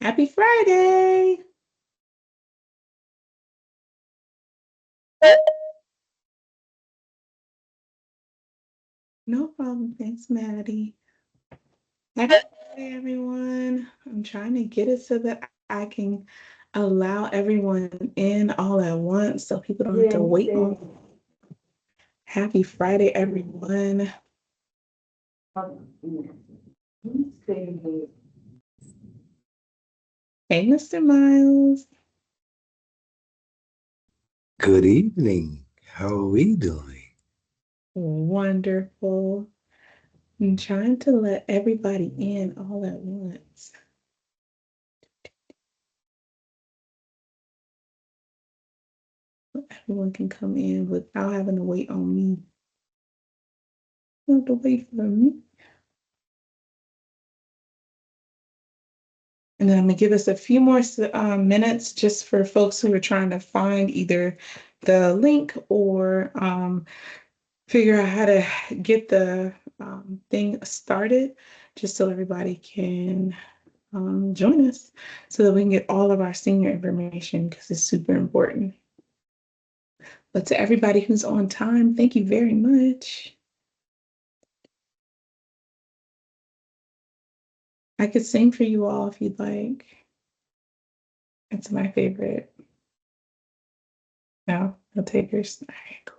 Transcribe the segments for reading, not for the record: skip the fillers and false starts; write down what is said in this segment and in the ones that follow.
Happy Friday. No problem. Thanks, Maddie. Happy Friday, everyone. I'm trying to get it so that I can allow everyone in all at once so people don't have to wait on. Happy Friday, everyone. Hey, Mr. Miles. Good evening. How are we doing? Wonderful. I'm trying to let everybody in all at once. So everyone can come in without having to wait on me. You don't have to wait for me. And then I'm gonna give us a few more minutes just for folks who are trying to find either the link or figure out how to get the thing started, just so everybody can join us so that we can get all of our senior information because it's super important. But to everybody who's on time, thank you very much. I could sing for you all if you'd like. It's my favorite. No, no takers. All right, cool.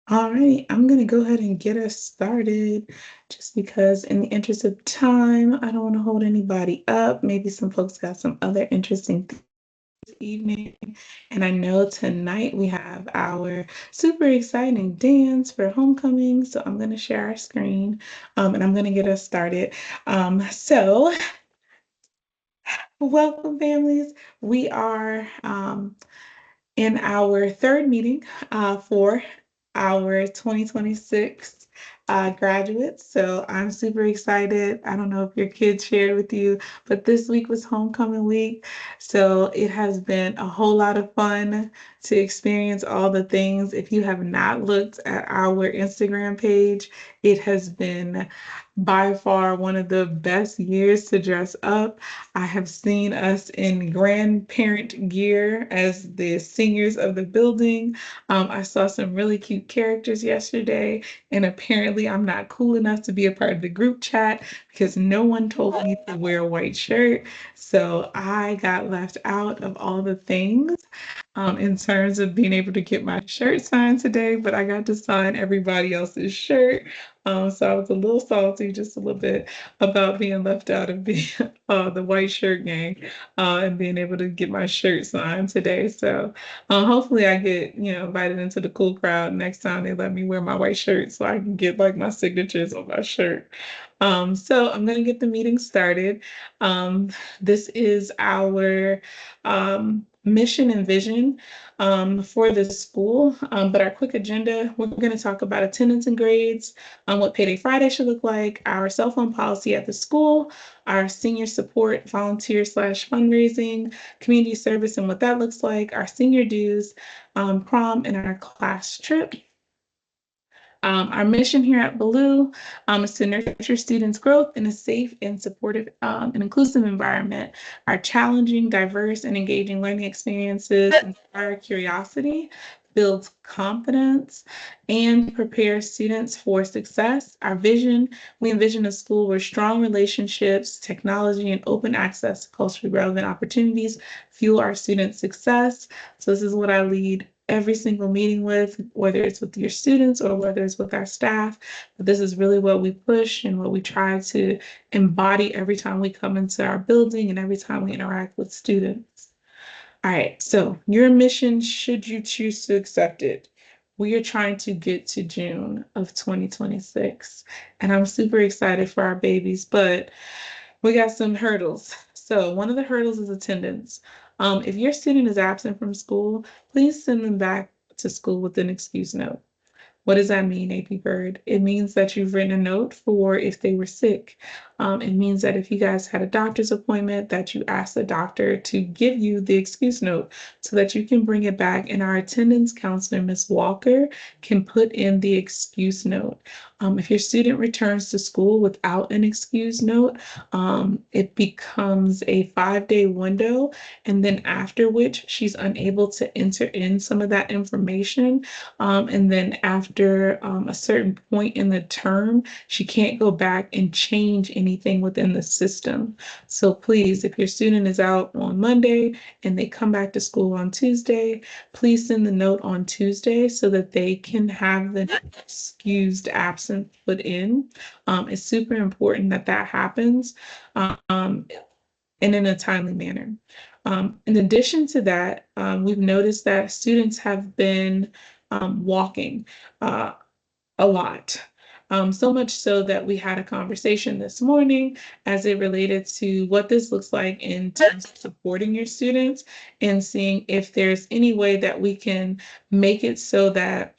All right, I'm going to go ahead and get us started just because, in the interest of time, I don't want to hold anybody up. Maybe some folks got some other interesting things this evening. And I know tonight we have our super exciting dance for homecoming. So I'm going to share our screen and I'm going to get us started. So, welcome, families. We are in our third meeting for our 2026 graduates. So I'm super excited. I don't know if your kids shared with you, but this week was homecoming week. So it has been a whole lot of fun to experience all the things. If you have not looked at our Instagram page, it has been by far one of the best years to dress up. I have seen us in grandparent gear as the seniors of the building. I saw some really cute characters yesterday, and apparently I'm not cool enough to be a part of the group chat because no one told me to wear a white shirt. So I got left out of all the things in terms of being able to get my shirt signed today, but I got to sign everybody else's shirt. So I was a little salty, just a little bit, about being left out of being the white shirt gang and being able to get my shirt signed today. So hopefully I get, invited into the cool crowd next time they let me wear my white shirt so I can get like my signatures on my shirt. So I'm going to get the meeting started. This is our mission and vision for the school. But our quick agenda, we're going to talk about attendance and grades, what Payday Friday should look like, our cell phone policy at the school, our senior support, volunteer slash fundraising, community service and what that looks like, our senior dues, prom, and our class trip. Our mission here at Blue is to nurture students' growth in a safe and supportive and inclusive environment. Our challenging, diverse, and engaging learning experiences inspire curiosity, builds confidence, and prepare students for success. Our vision, we envision a school where strong relationships, technology, and open access to culturally relevant opportunities fuel our students' success. So this is what I lead every single meeting with, whether it's with your students or whether it's with our staff. But this is really what we push and what we try to embody every time we come into our building and every time we interact with students. All right, so your mission, should you choose to accept it, we are trying to get to June of 2026. And I'm super excited for our babies, but we got some hurdles. So, one of the hurdles is attendance. If your student is absent from school, please send them back to school with an excuse note. What does that mean, AP Bird? It means that you've written a note for if they were sick. It means that if you guys had a doctor's appointment, that you asked the doctor to give you the excuse note so that you can bring it back. And our attendance counselor, Miss Walker, can put in the excuse note. If your student returns to school without an excuse note, it becomes a 5-day window. And then after which she's unable to enter in some of that information. And then after a certain point in the term, she can't go back and change anything within the system. So please, if your student is out on Monday and they come back to school on Tuesday, please send the note on Tuesday so that they can have the excused absence put in. It's super important that that happens. Um, and in a timely manner. In addition to that, we've noticed that students have been walking uh, a lot. So much so that we had a conversation this morning as it related to what this looks like in terms of supporting your students and seeing if there's any way that we can make it so that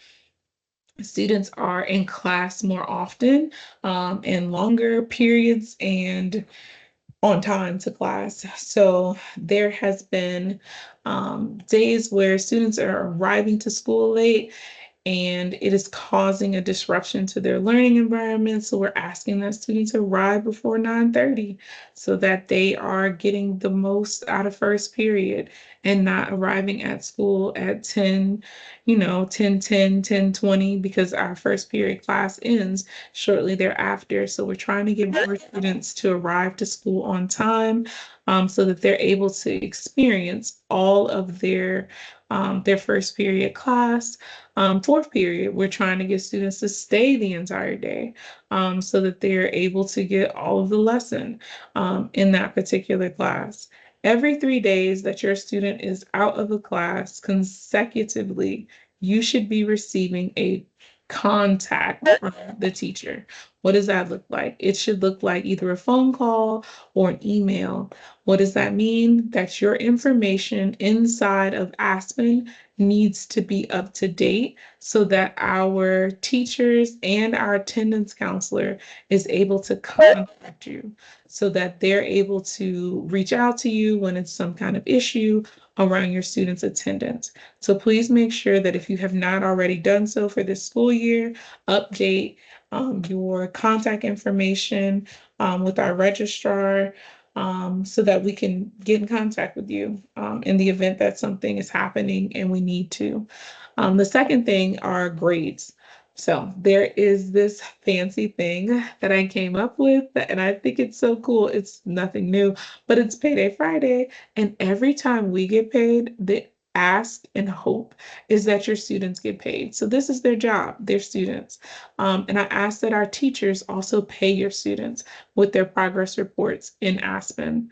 students are in class more often in longer periods and on time to class. So there has been days where students are arriving to school late and it is causing a disruption to their learning environment. So we're asking that students arrive before 9:30 so that they are getting the most out of first period and not arriving at school at 10, 10:20 because our first period class ends shortly thereafter. So we're trying to get more students to arrive to school on time so that they're able to experience all of their first period class. Fourth period, we're trying to get students to stay the entire day so that they're able to get all of the lesson in that particular class. Every 3 days that your student is out of a class consecutively, you should be receiving a contact from the teacher. What does that look like? It should look like either a phone call or an email. What does that mean? That your information inside of Aspen needs to be up to date so that our teachers and our attendance counselor is able to contact you so that they're able to reach out to you when it's some kind of issue around your students' attendance. So please make sure that if you have not already done so for this school year, update your contact information with our registrar so that we can get in contact with you in the event that something is happening and we need to. The second thing are grades. So there is this fancy thing that I came up with, and I think it's so cool. It's nothing new, but it's Payday Friday. And every time we get paid, the ask and hope is that your students get paid. So this is their job, their students. And I ask that our teachers also pay your students with their progress reports in Aspen.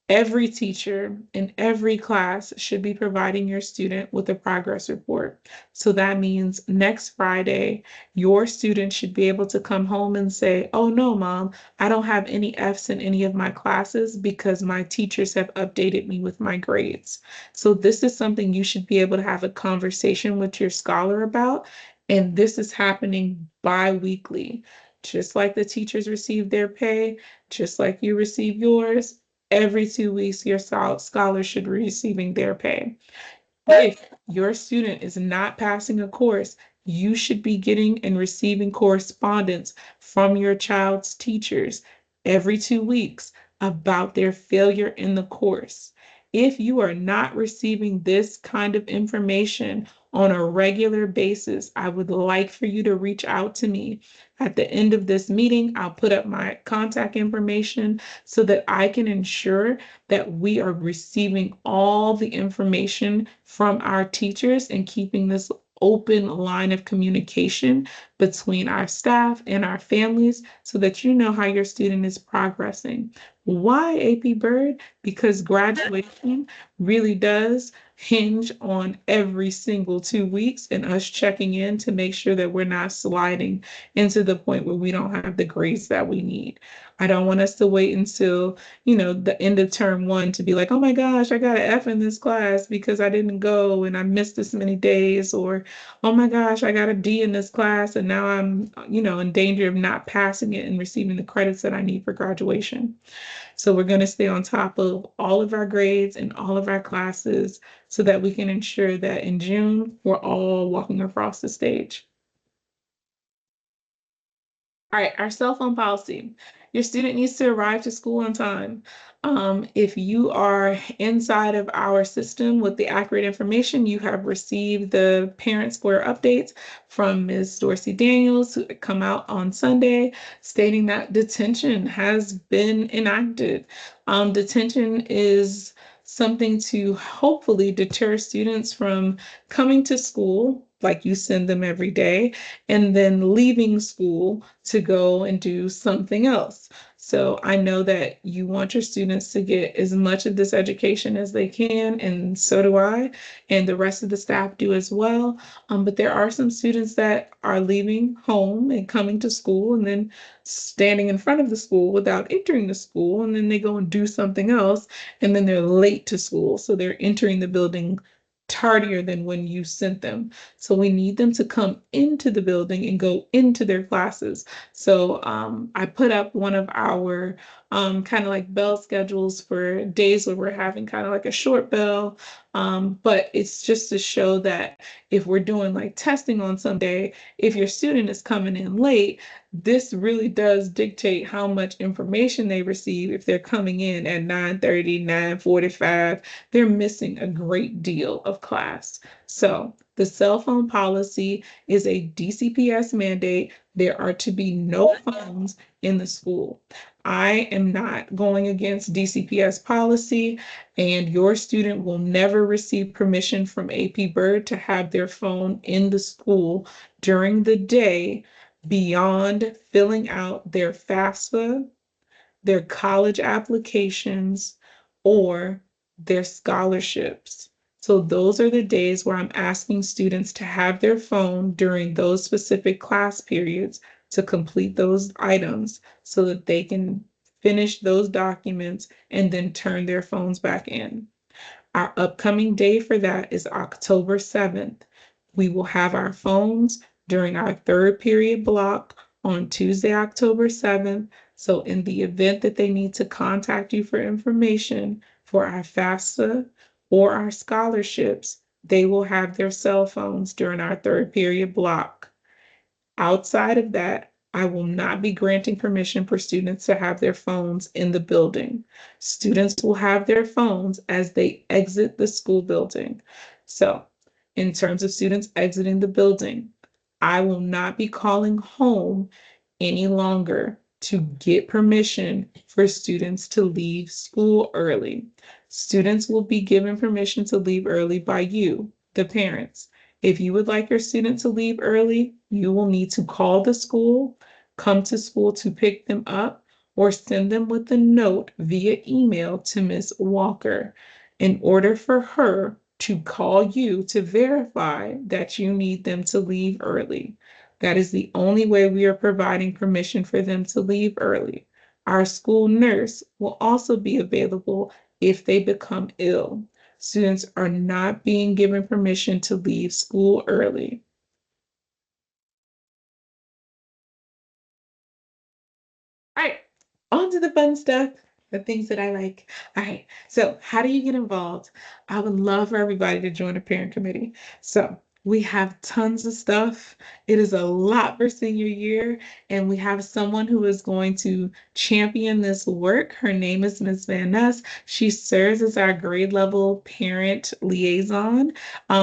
Every teacher in every class should be providing your student with a progress report. So that means next Friday, your student should be able to come home and say, "Oh no, mom, I don't have any F's in any of my classes because my teachers have updated me with my grades." So this is something you should be able to have a conversation with your scholar about. And this is happening bi-weekly. Just like the teachers receive their pay, just like you receive yours, every 2 weeks, your scholar should be receiving their pay. If your student is not passing a course, you should be getting and receiving correspondence from your child's teachers every 2 weeks about their failure in the course. If you are not receiving this kind of information on a regular basis, I would like for you to reach out to me. At the end of this meeting, I'll put up my contact information so that I can ensure that we are receiving all the information from our teachers and keeping this open line of communication between our staff and our families so that you know how your student is progressing. Why AP Bird? Because graduation really does hinge on every single 2 weeks and us checking in to make sure that we're not sliding into the point where we don't have the grades that we need. I don't want us to wait until, the end of term one to be like, oh my gosh, I got an F in this class because I didn't go and I missed this many days, or oh my gosh, I got a D in this class and now I'm, in danger of not passing it and receiving the credits that I need for graduation. So we're going to stay on top of all of our grades and all of our classes so that we can ensure that in June, we're all walking across the stage. All right, our cell phone policy. Your student needs to arrive to school on time. If you are inside of our system with the accurate information, you have received the Parent Square updates from Ms. Dorsey Daniels, who come out on Sunday, stating that detention has been enacted. Detention is something to hopefully deter students from coming to school, like you send them every day, and then leaving school to go and do something else. So I know that you want your students to get as much of this education as they can, and so do I, and the rest of the staff do as well. But there are some students that are leaving home and coming to school and then standing in front of the school without entering the school, and then they go and do something else, and then they're late to school. So they're entering the building tardier than when you sent them. So we need them to come into the building and go into their classes. So I put up one of our kind of like bell schedules for days where we're having kind of like a short bell. But it's just to show that if we're doing like testing on some day, if your student is coming in late, this really does dictate how much information they receive. If they're coming in at 9:30, 9:45, they're missing a great deal of class. So the cell phone policy is a DCPS mandate. There are to be no phones in the school. I am not going against DCPS policy, and your student will never receive permission from AP Bird to have their phone in the school during the day beyond filling out their FAFSA, their college applications, or their scholarships. So those are the days where I'm asking students to have their phone during those specific class periods to complete those items so that they can finish those documents and then turn their phones back in. Our upcoming day for that is October 7th. We will have our phones during our third period block on Tuesday, October 7th. So, in the event that they need to contact you for information for our FAFSA or our scholarships, they will have their cell phones during our third period block. Outside of that, I will not be granting permission for students to have their phones in the building. Students will have their phones as they exit the school building. So, in terms of students exiting the building, I will not be calling home any longer to get permission for students to leave school early. Students will be given permission to leave early by you, the parents. If you would like your student to leave early, you will need to call the school, come to school to pick them up, or send them with a note via email to Ms. Walker in order for her to call you to verify that you need them to leave early. That is the only way we are providing permission for them to leave early. Our school nurse will also be available if they become ill. Students are not being given permission to leave school early. All right, on to the fun stuff, the things that I like. All right, so how do you get involved? I would love for everybody to join a parent committee. So We have tons of stuff. It is a lot for senior year, and we have someone who is going to champion this work. Her name is Ms. Van Ness. She serves as our grade level parent liaison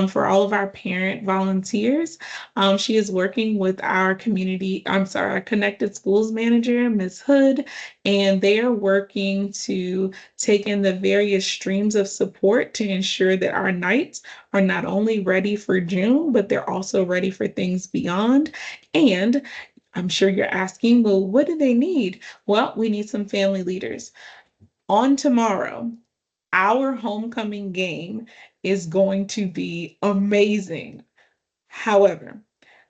for all of our parent volunteers. She is working with our our connected schools manager, Ms. Hood, and they are working to take in the various streams of support to ensure that our nights are not only ready for June, but they're also ready for things beyond. And I'm sure you're asking, well, what do they need? Well, we need some family leaders. On tomorrow, our homecoming game is going to be amazing. However,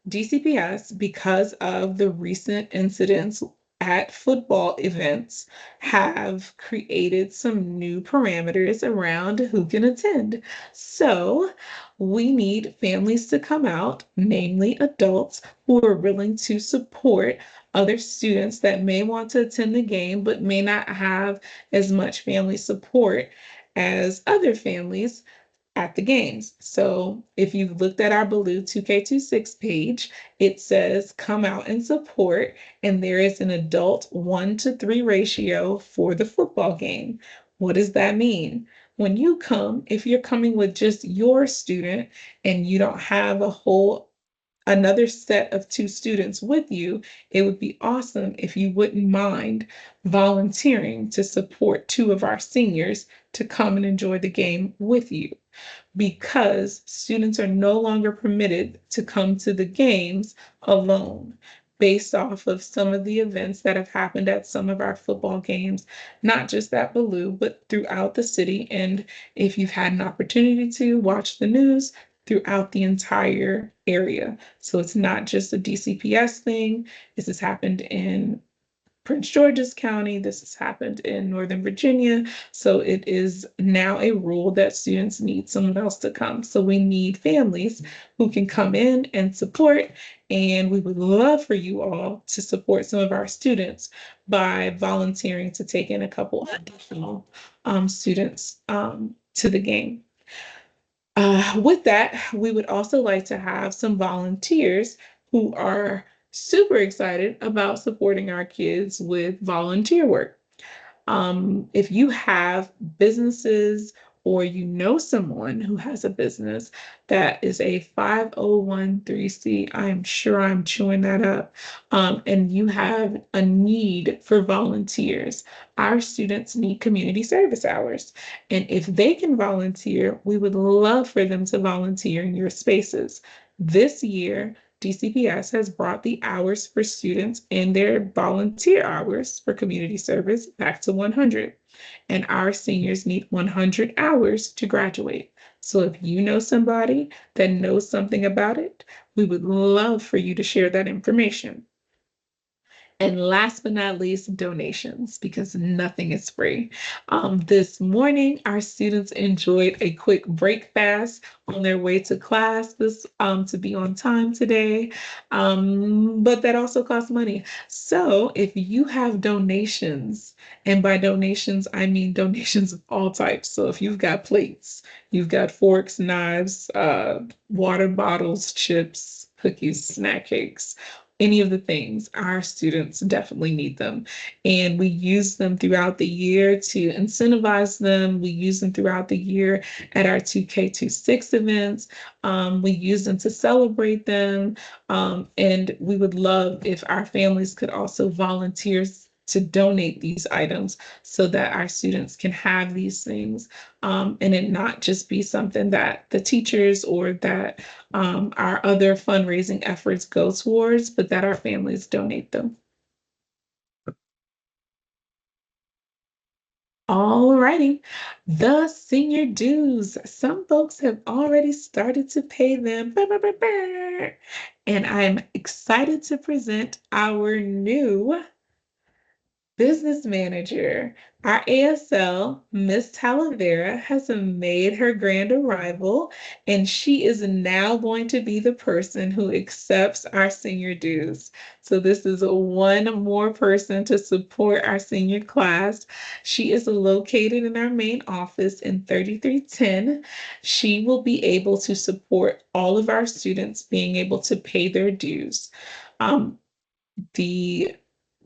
DCPS, because of the recent incidents at football events, have created some new parameters around who can attend. So we need families to come out, namely adults who are willing to support other students that may want to attend the game but may not have as much family support as other families at the games. So if you've looked at our Baloo 2K26 page, it says come out and support, and there is an adult 1-to-3 ratio for the football game. What does that mean? When you come, if you're coming with just your student and you don't have a whole another set of two students with you, it would be awesome if you wouldn't mind volunteering to support two of our seniors to come and enjoy the game with you because students are no longer permitted to come to the games alone based off of some of the events that have happened at some of our football games, not just at Baloo, but throughout the city. And if you've had an opportunity to watch the news, throughout the entire area. So it's not just a DCPS thing. This has happened in Prince George's County. This has happened in Northern Virginia. So it is now a rule that students need someone else to come. So we need families who can come in and support. And we would love for you all to support some of our students by volunteering to take in a couple additional students to the game. With that, we would also like to have some volunteers who are super excited about supporting our kids with volunteer work. If you have businesses or you know someone who has a business that is a 5013C, I'm sure I'm chewing that up, and you have a need for volunteers, our students need community service hours. And if they can volunteer, we would love for them to volunteer in your spaces. This year, DCPS has brought the hours for students and their volunteer hours for community service back to 100. And our seniors need 100 hours to graduate. So if you know somebody that knows something about it, we would love for you to share that information. And last but not least, donations, because nothing is free. This morning, our students enjoyed a quick break fast on their way to class to be on time today. But that also costs money. So if you have donations, and by donations, I mean donations of all types. So if you've got plates, you've got forks, knives, water bottles, chips, cookies, snack cakes, any of the things, our students definitely need them. And we use them throughout the year to incentivize them. We use them throughout the year at our 2K26 events. We use them to celebrate them. And we would love if our families could also volunteer to donate these items so that our students can have these things and it not just be something that the teachers or that our other fundraising efforts go towards, but that our families donate them. All righty. The senior dues. Some folks have already started to pay them. Bah, bah, bah, bah. And I'm excited to present our new Business manager. Our ASL, Miss Talavera, has made her grand arrival, and she is now going to be the person who accepts our senior dues. So, this is one more person to support our senior class. She is located in our main office in 3310. She will be able to support all of our students being able to pay their dues. Um, the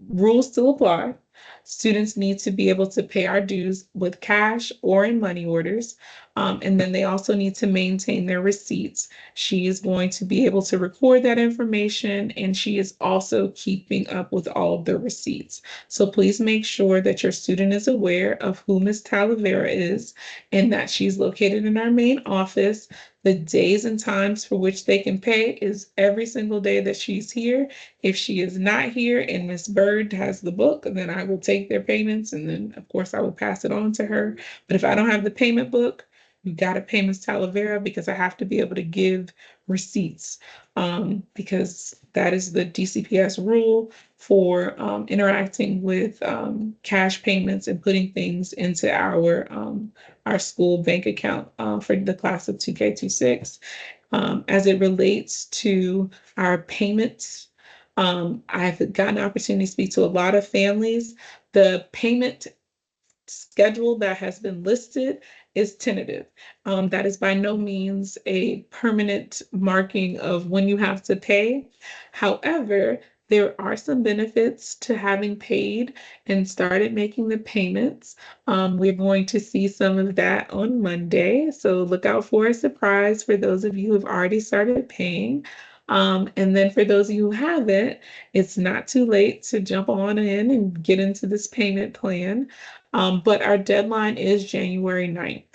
rules still apply. Students need to be able to pay our dues with cash or in money orders. And then they also need to maintain their receipts. She is going to be able to record that information, and she is also keeping up with all of the receipts. So please make sure that your student is aware of who Ms. Talavera is and that she's located in our main office. The days and times for which they can pay is every single day that she's here. If she is not here and Miss Bird has the book, then I will take their payments and then, of course, I will pass it on to her. But if I don't have the payment book, you got to pay Miss Talavera because I have to be able to give receipts because that is the DCPS rule for interacting with cash payments and putting things into our school bank account for the class of 2K26. As it relates to our payments, I've gotten an opportunity to speak to a lot of families. The payment schedule that has been listed is tentative. That is by no means a permanent marking of when you have to pay. However, there are some benefits to having paid and started making the payments. We're going to see some of that on Monday. So look out for a surprise for those of you who have already started paying. And then for those of you who haven't, it's not too late to jump on in and get into this payment plan. But our deadline is January 9th.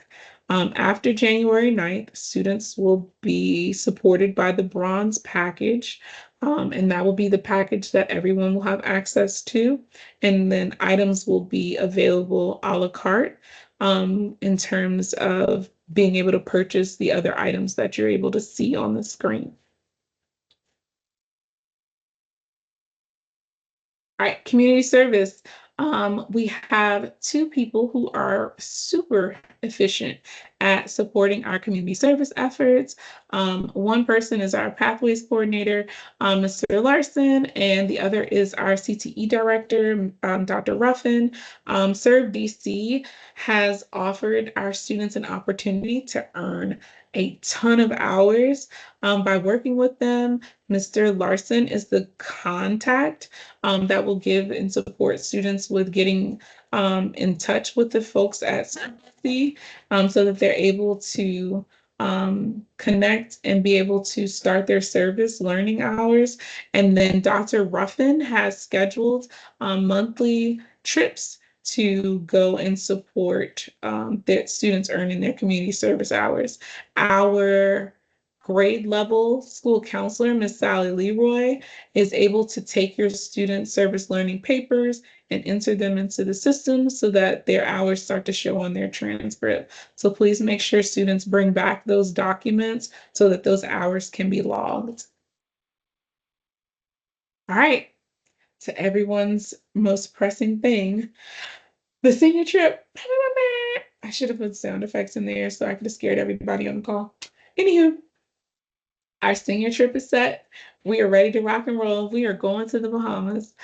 After January 9th, students will be supported by the bronze package, and that will be the package that everyone will have access to. And then items will be available a la carte in terms of being able to purchase the other items that you're able to see on the screen. All right, community service. We have two people who are super efficient at supporting our community service efforts. One person is our pathways coordinator, Mr. Larson, and the other is our CTE director, Dr. Ruffin. Serve DC has offered our students an opportunity to earn a ton of hours by working with them. Mr. Larson is the contact that will give and support students with getting in touch with the folks at CMC so that they're able to connect and be able to start their service learning hours. And then Dr. Ruffin has scheduled monthly trips to go and support their students earning their community service hours. Our grade level school counselor, Miss Sally Leroy, is able to take your student service learning papers and enter them into the system so that their hours start to show on their transcript. So please make sure students bring back those documents so that those hours can be logged. All right, to everyone's most pressing thing, the senior trip. I should have put sound effects in there so I could have scared everybody on the call. Anywho, our senior trip is set. We are ready to rock and roll. We are going to the Bahamas.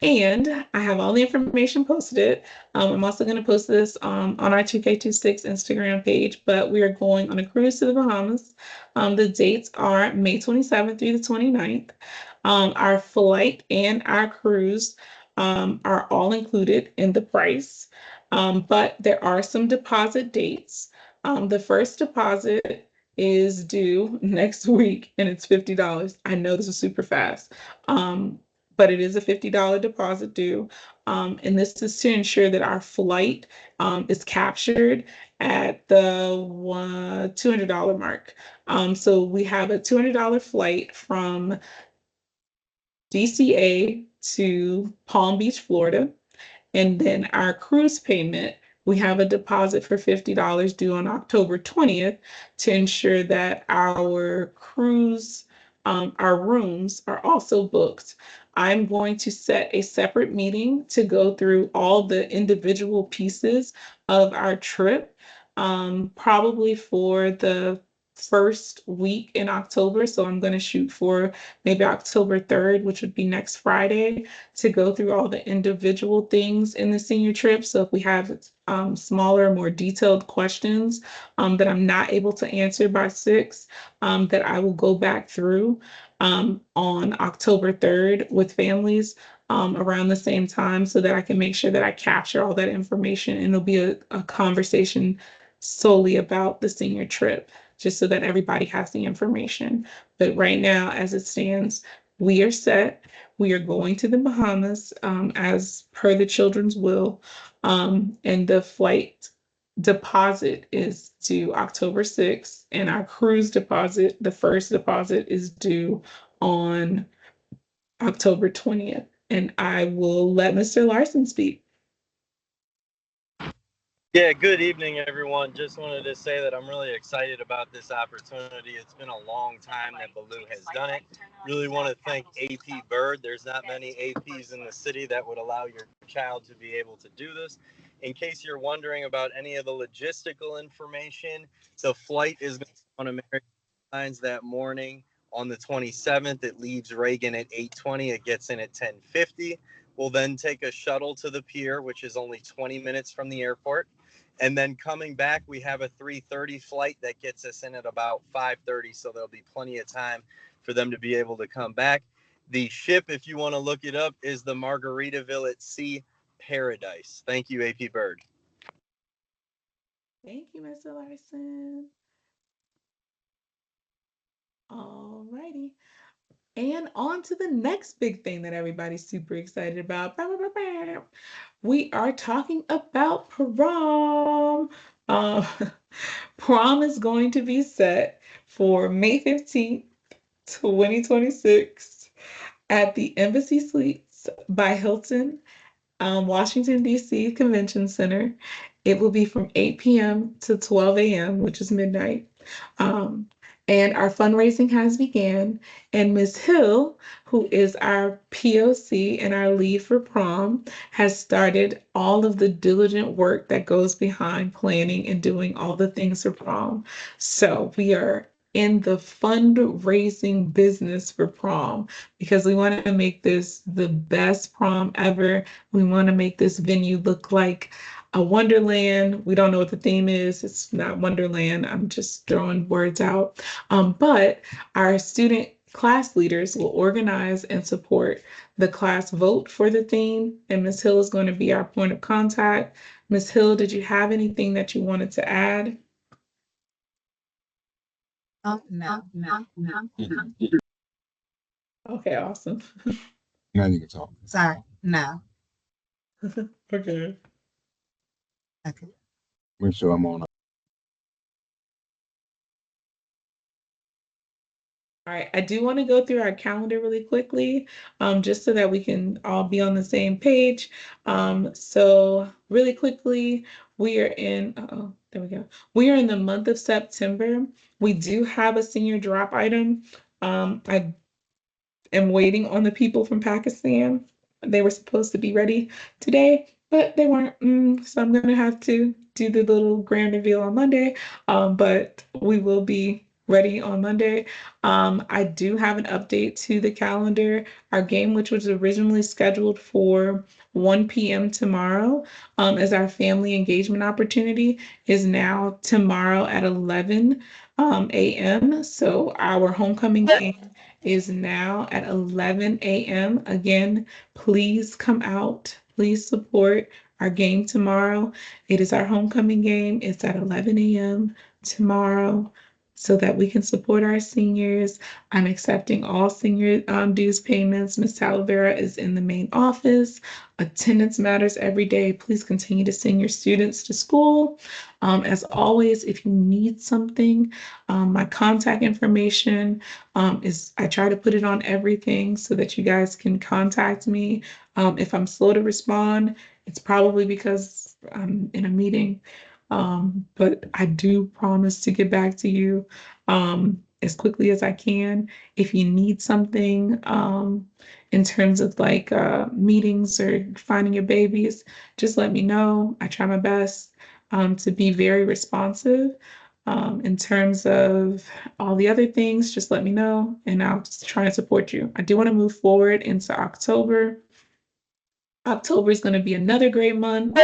And I have all the information posted. I'm also going to post this on our 2K26 Instagram page, but we are going on a cruise to the Bahamas. The dates are May 27th through the 29th. Our flight and our cruise are all included in the price, but there are some deposit dates. The first deposit is due next week and it's $50. I know this is super fast. But it is a $50 deposit due. And this is to ensure that our flight is captured at the $200 mark. So we have a $200 flight from DCA to Palm Beach, Florida. And then our cruise payment, we have a deposit for $50 due on October 20th to ensure that our cruise, our rooms are also booked. I'm going to set a separate meeting to go through all the individual pieces of our trip, probably for the first week in October. So I'm going to shoot for maybe October 3rd, which would be next Friday, to go through all the individual things in the senior trip. So if we have smaller, more detailed questions that I'm not able to answer by 6, that I will go back through on October 3rd with families around the same time so that I can make sure that I capture all that information and it'll be a conversation solely about the senior trip, just so that everybody has the information. But right now, as it stands, we are set. We are going to the Bahamas as per the children's will, and the flight deposit is due October 6th, and our cruise deposit, the first deposit, is due on October 20th. And I will let Mr. Larson speak. Yeah, good evening, everyone. Just wanted to say that I'm really excited about this opportunity. It's been a long time that Baloo has done it. Really want to thank AP Bird. There's not many APs in the city that would allow your child to be able to do this. In case you're wondering about any of the logistical information, the flight is going to be on American Airlines that morning on the 27th. It leaves Reagan at 8:20. It gets in at 10:50. We'll then take a shuttle to the pier, which is only 20 minutes from the airport. And then coming back, we have a 3:30 flight that gets us in at about 5:30. So there'll be plenty of time for them to be able to come back. The ship, if you want to look it up, is the Margaritaville at Sea Paradise. Thank you, AP Bird. Thank you, Mr. Larson. All righty. And on to the next big thing that everybody's super excited about. We are talking about prom. Um, prom is going to be set for May 15th, 2026 at the Embassy Suites by Hilton, Washington, D.C. Convention Center. It will be from 8 p.m. to 12 a.m., which is midnight. Um, and our fundraising has began. And Ms. Hill, who is our POC and our lead for prom, has started all of the diligent work that goes behind planning and doing all the things for prom. So we are in the fundraising business for prom because we want to make this the best prom ever. We want to make this venue look like a Wonderland. We don't know what the theme is. It's not Wonderland. I'm just throwing words out. But our student class leaders will organize and support the class vote for the theme, and Ms. Hill is going to be our point of contact. Ms. Hill, did you have anything that you wanted to add? Oh, no. Okay, awesome. Now you can talk. Sorry. No. Okay. Okay. Make sure I'm on. All right, I do want to go through our calendar really quickly, just so that we can all be on the same page. So really quickly, we are in, oh, there we go. We are in the month of September. We do have a senior drop item. I am waiting on the people from Pakistan. They were supposed to be ready today, but they weren't. So I'm gonna have to do the little grand reveal on Monday. But we will be ready on Monday. I do have an update to the calendar. Our game, which was originally scheduled for 1 p.m. tomorrow, as our family engagement opportunity, is now tomorrow at 11 a.m. So our homecoming game is now at 11 a.m. Again, please come out. Please support our game tomorrow. It is our homecoming game. It's at 11 a.m. tomorrow so that we can support our seniors. I'm accepting all senior dues payments. Ms. Talavera is in the main office. Attendance matters every day. Please continue to send your students to school. As always, if you need something, my contact information is I try to put it on everything so that you guys can contact me. If I'm slow to respond, it's probably because I'm in a meeting. But I do promise to get back to you as quickly as I can. If you need something, in terms of like meetings or finding your babies, just let me know. I try my best to be very responsive. In terms of all the other things, just let me know and I'll try and support you. I do want to move forward into October. October is going to be another great month.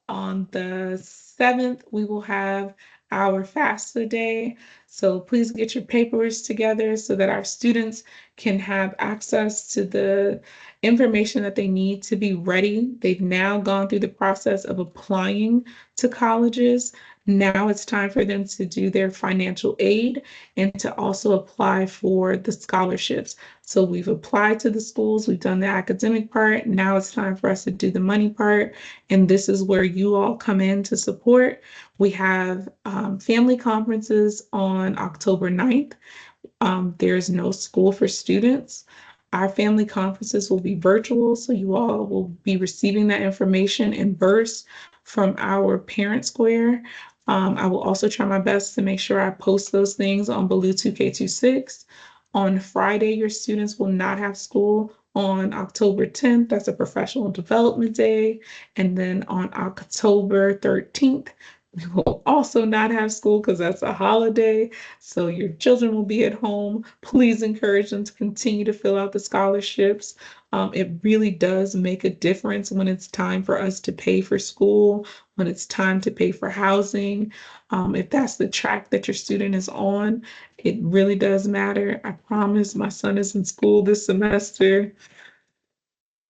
On the 7th, we will have our FAFSA day. So please get your papers together so that our students can have access to the information that they need to be ready. They've now gone through the process of applying to colleges. Now it's time for them to do their financial aid and to also apply for the scholarships. So we've applied to the schools, we've done the academic part. Now it's time for us to do the money part. And this is where you all come in to support. We have family conferences on October 9th. There's no school for students. Our family conferences will be virtual, so you all will be receiving that information in bursts from our parent square. I will also try my best to make sure I post those things on Baloo 2K26. On Friday, your students will not have school. On October 10th, that's a professional development day. And then on October 13th, we will also not have school because that's a holiday. So your children will be at home. Please encourage them to continue to fill out the scholarships. It really does make a difference when it's time for us to pay for school, when it's time to pay for housing. If that's the track that your student is on, it really does matter. I promise my son is in school this semester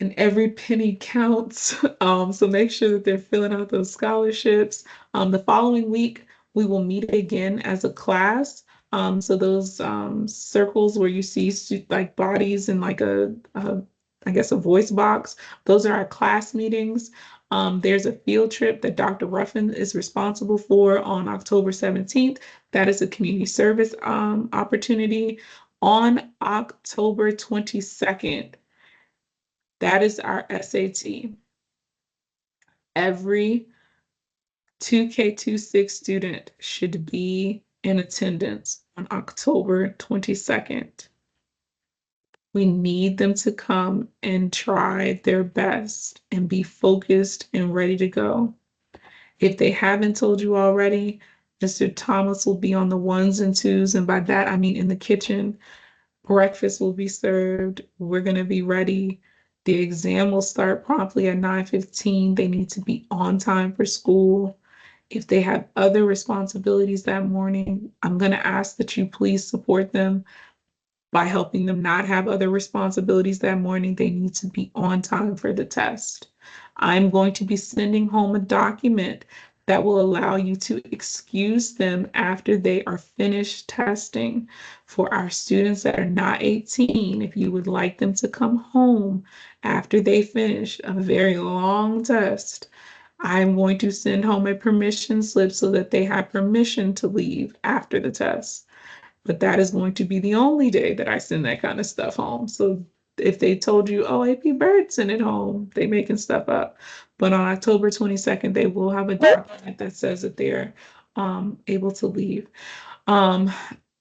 and every penny counts. So make sure that they're filling out those scholarships. The following week, we will meet again as a class. So those circles where you see like bodies and like I guess a voice box, those are our class meetings. There's a field trip that Dr. Ruffin is responsible for on October 17th. That is a community service opportunity. On October 22nd, that is our SAT. Every 2K26 student should be in attendance on October 22nd. We need them to come and try their best and be focused and ready to go. If they haven't told you already, Mr. Thomas will be on the ones and twos, and by that I mean in the kitchen. Breakfast will be served. We're going to be ready. The exam will start promptly at 9:15. They need to be on time for school. If they have other responsibilities that morning, I'm going to ask that you please support them by helping them not have other responsibilities that morning. They need to be on time for the test. I'm going to be sending home a document that will allow you to excuse them after they are finished testing. For our students that are not 18, if you would like them to come home after they finish a very long test, I'm going to send home a permission slip so that they have permission to leave after the test. But that is going to be the only day that I send that kind of stuff home. So if they told you, oh, AP Bird sent it home, they making stuff up. But on October 22nd, they will have a document that says that they're able to leave. Um,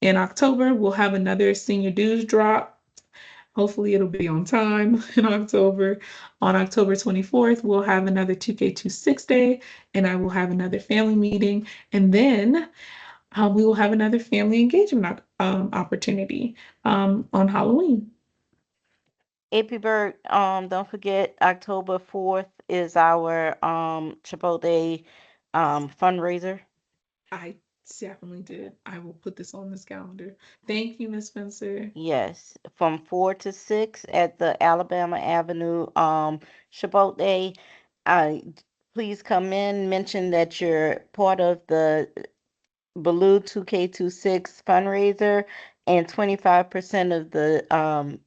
in October, we'll have another senior dues drop. Hopefully, it'll be on time in October. On October 24th, we'll have another 2K26 day, and I will have another family meeting. And then we will have another family engagement opportunity on Halloween. AP Bird, don't forget October 4th is our Chipotle fundraiser. I definitely did. I will put this on this calendar. Thank you, Miss Spencer. Yes, from 4 to 6 at the Alabama Avenue Chipotle. Uh, please come in, mention that you're part of the Baloo 2K26 fundraiser, and 25% of the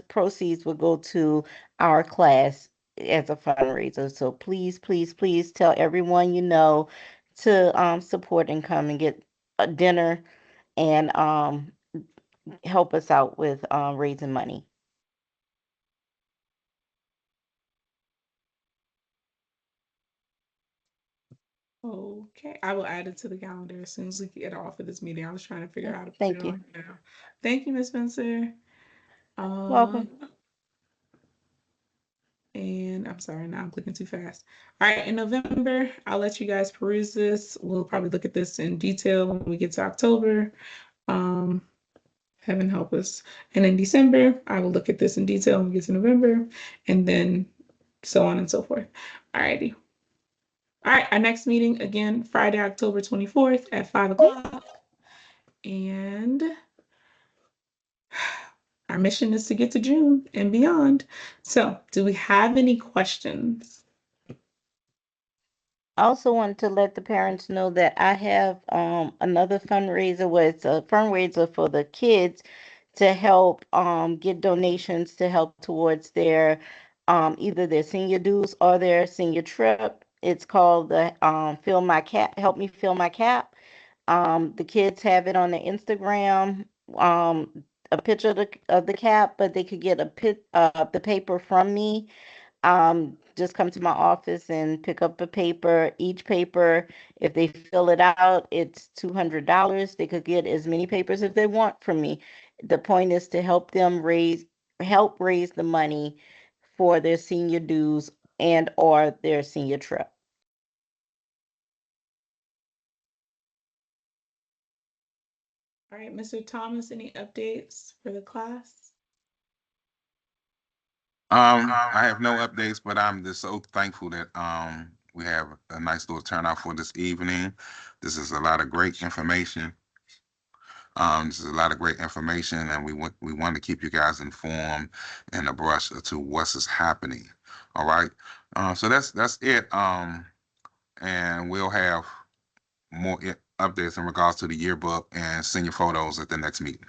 proceeds will go to our class as a fundraiser. So please, please, please tell everyone you know to support and come and get a dinner and help us out with raising money. Okay, I will add it to the calendar as soon as we get off of this meeting. I was trying to figure out how to put it Thank on you. here now. Thank you, Miss Spencer. Welcome. Um, And I'm sorry, now I'm clicking too fast. All right, in November, I'll let you guys peruse this. We'll probably look at this in detail when we get to October. Um, Heaven help us. And in December, I will look at this in detail when we get to November, and then so on and so forth. All righty. All right, our next meeting again, Friday, October 24th at 5 o'clock. And our mission is to get to June and beyond. So, do we have any questions? I also wanted to let the parents know that I have another fundraiser where it's a fundraiser for the kids to help get donations to help towards their either their senior dues or their senior trip. It's called the Fill My Cap, Help Me Fill My Cap. The kids have it on their Instagram, a picture of the cap, but they could get the paper from me. Just come to my office and pick up a paper. Each paper, if they fill it out, it's $200. They could get as many papers as they want from me. The point is to help raise the money for their senior dues and or their senior trip. All right, Mr. Thomas, any updates for the class? I have no updates, but I'm just so thankful that we have a nice little turnout for this evening. This is a lot of great information. This is a lot of great information, and we want to keep you guys informed and abreast to what's is happening. All right. So that's it. And we'll have more updates in regards to the yearbook and senior photos at the next meeting.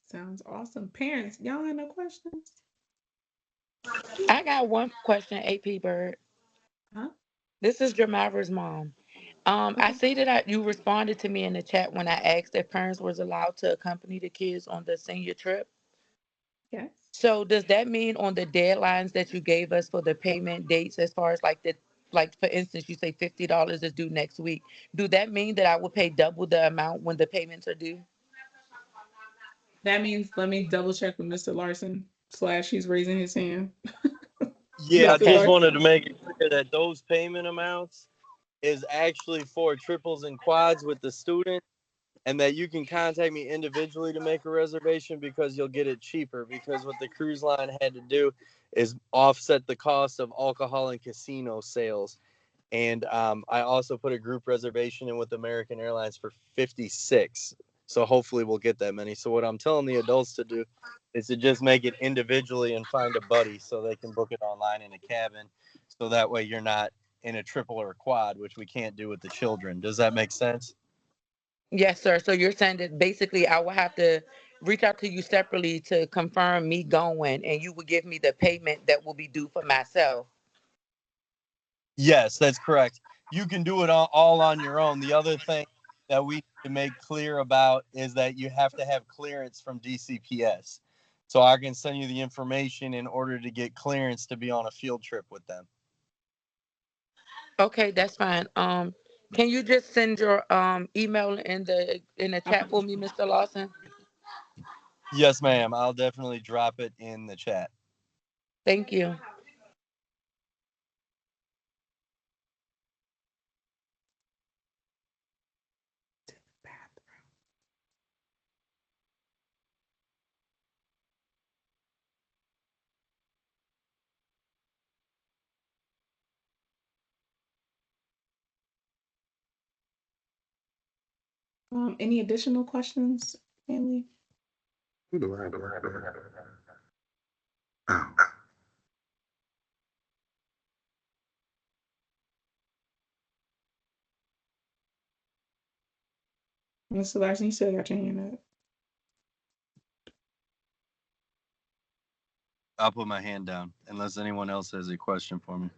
Sounds awesome. Parents, y'all have no questions? I got one question, AP Bird. Huh? This is Jamara's mom. I Okay. see that you responded to me in the chat when I asked if parents was allowed to accompany the kids on the senior trip. Yes. So does that mean on the deadlines that you gave us for the payment dates, as far as like for instance, you say $50 is due next week. Do that mean that I would pay double the amount when the payments are due? That means let me double check with Mr. Larson slash he's raising his hand. Yeah, I Mr. Okay. just Larson. wanted to make it clear that those payment amounts is actually for triples and quads with the student, and that you can contact me individually to make a reservation because you'll get it cheaper. Because what the cruise line had to do is offset the cost of alcohol and casino sales. And I also put a group reservation in with American Airlines for 56. So hopefully we'll get that many. So what I'm telling the adults to do is to just make it individually and find a buddy so they can book it online in a cabin. So that way you're not in a triple or a quad, which we can't do with the children. Does that make sense? Yes, sir. So you're saying that basically I will have to reach out to you separately to confirm me going, and you would give me the payment that will be due for myself. Yes, that's correct. You can do it all on your own. The other thing that we need to make clear about is that you have to have clearance from DCPS. So I can send you the information in order to get clearance to be on a field trip with them. Okay, that's fine. Can you just send your email in the chat for me, Mr. Lawson? Yes, ma'am. I'll definitely drop it in the chat. Thank you. Any additional questions, family? Who do I have? Oh, Mr. Larson, you still got your hand up. I'll put my hand down unless anyone else has a question for me.